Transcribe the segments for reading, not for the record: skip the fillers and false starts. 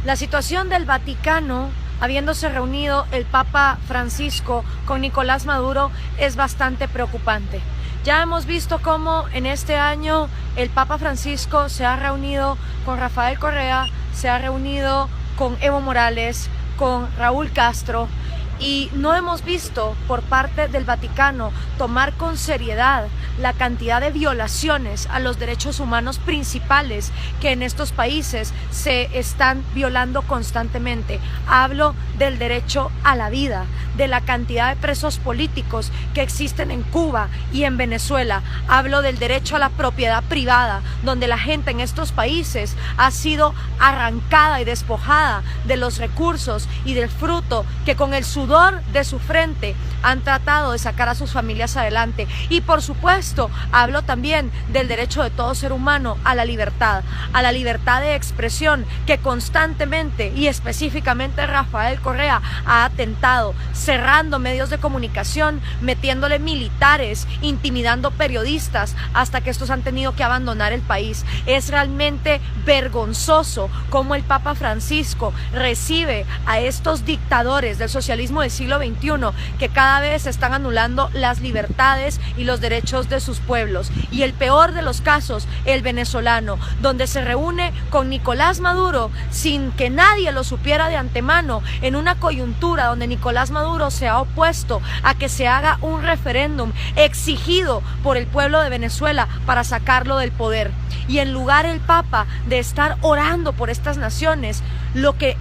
La situación del Vaticano, habiéndose reunido el Papa Francisco con Nicolás Maduro, es bastante preocupante. Ya hemos visto cómo en este año el Papa Francisco se ha reunido con Rafael Correa, se ha reunido con Evo Morales, con Raúl Castro, y no hemos visto por parte del Vaticano tomar con seriedad la cantidad de violaciones a los derechos humanos principales que en estos países se están violando constantemente. Hablo del derecho a la vida, de la cantidad de presos políticos que existen en Cuba y en Venezuela. Hablo del derecho a la propiedad privada, donde la gente en estos países ha sido arrancada y despojada de los recursos y del fruto que con el sudor de su frente han tratado de sacar a sus familias adelante. Y por supuesto hablo también del derecho de todo ser humano a la libertad de expresión, que constantemente y específicamente Rafael Correa ha atentado, cerrando medios de comunicación, metiéndole militares, intimidando periodistas hasta que estos han tenido que abandonar el país. Es realmente vergonzoso cómo el Papa Francisco recibe a estos dictadores del socialismo del siglo XXI que cada vez están anulando las libertades y los derechos de sus pueblos. Y el peor de los casos, el venezolano, donde se reúne con Nicolás Maduro sin que nadie lo supiera de antemano, en una coyuntura donde Nicolás Maduro se ha opuesto a que se haga un referéndum exigido por el pueblo de Venezuela para sacarlo del poder. Y en lugar el Papa de estar orando por estas naciones, lo que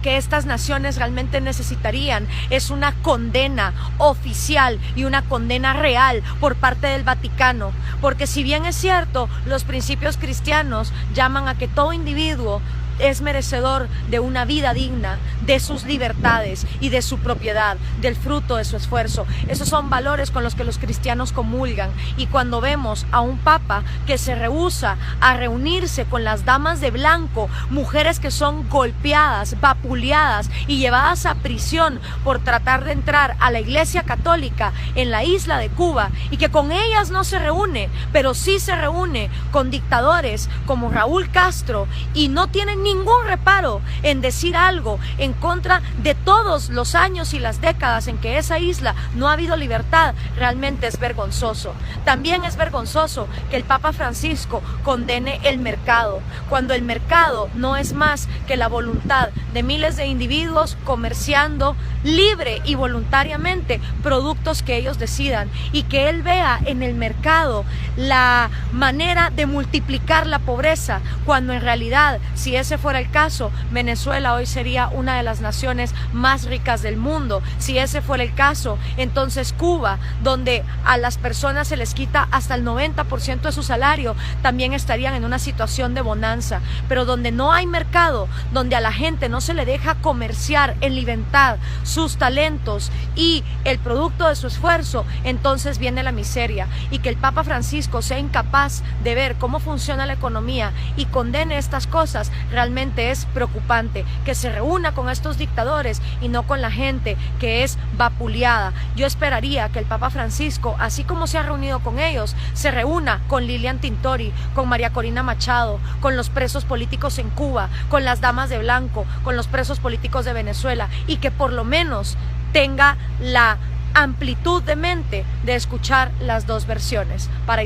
estas naciones realmente necesitarían es una condena oficial y una condena real por parte del Vaticano, porque si bien es cierto, los principios cristianos llaman a que todo individuo es merecedor de una vida digna, de sus libertades y de su propiedad, del fruto de su esfuerzo. Esos son valores con los que los cristianos comulgan. Y cuando vemos a un papa que se rehúsa a reunirse con las damas de blanco, mujeres que son golpeadas, vapuleadas y llevadas a prisión por tratar de entrar a la Iglesia Católica en la isla de Cuba, y que con ellas no se reúne, pero sí se reúne con dictadores como Raúl Castro, y no tienen ningún reparo en decir algo en contra de todos los años y las décadas en que esa isla no ha habido libertad, realmente es vergonzoso. También es vergonzoso que el Papa Francisco condene el mercado, cuando el mercado no es más que la voluntad de miles de individuos comerciando libre y voluntariamente productos que ellos decidan, y que él vea en el mercado la manera de multiplicar la pobreza, cuando en realidad, si ese fuera el caso, Venezuela hoy sería una de las naciones más ricas del mundo. Si ese fuera el caso, entonces Cuba, donde a las personas se les quita hasta el 90% de su salario, también estarían en una situación de bonanza. Pero donde no hay mercado, donde a la gente no se le deja comerciar en libertad sus talentos y el producto de su esfuerzo, entonces viene la miseria. Y que el Papa Francisco sea incapaz de ver cómo funciona la economía y condene estas cosas, realmente es preocupante. Que se reúna con estos dictadores y no con la gente que es vapuleada. Yo esperaría que el Papa Francisco, así como se ha reunido con ellos, se reúna con Lilian Tintori, con María Corina Machado, con los presos políticos en Cuba, con las damas de blanco, con los presos políticos de Venezuela, y que por lo menos tenga la amplitud de mente de escuchar las dos versiones para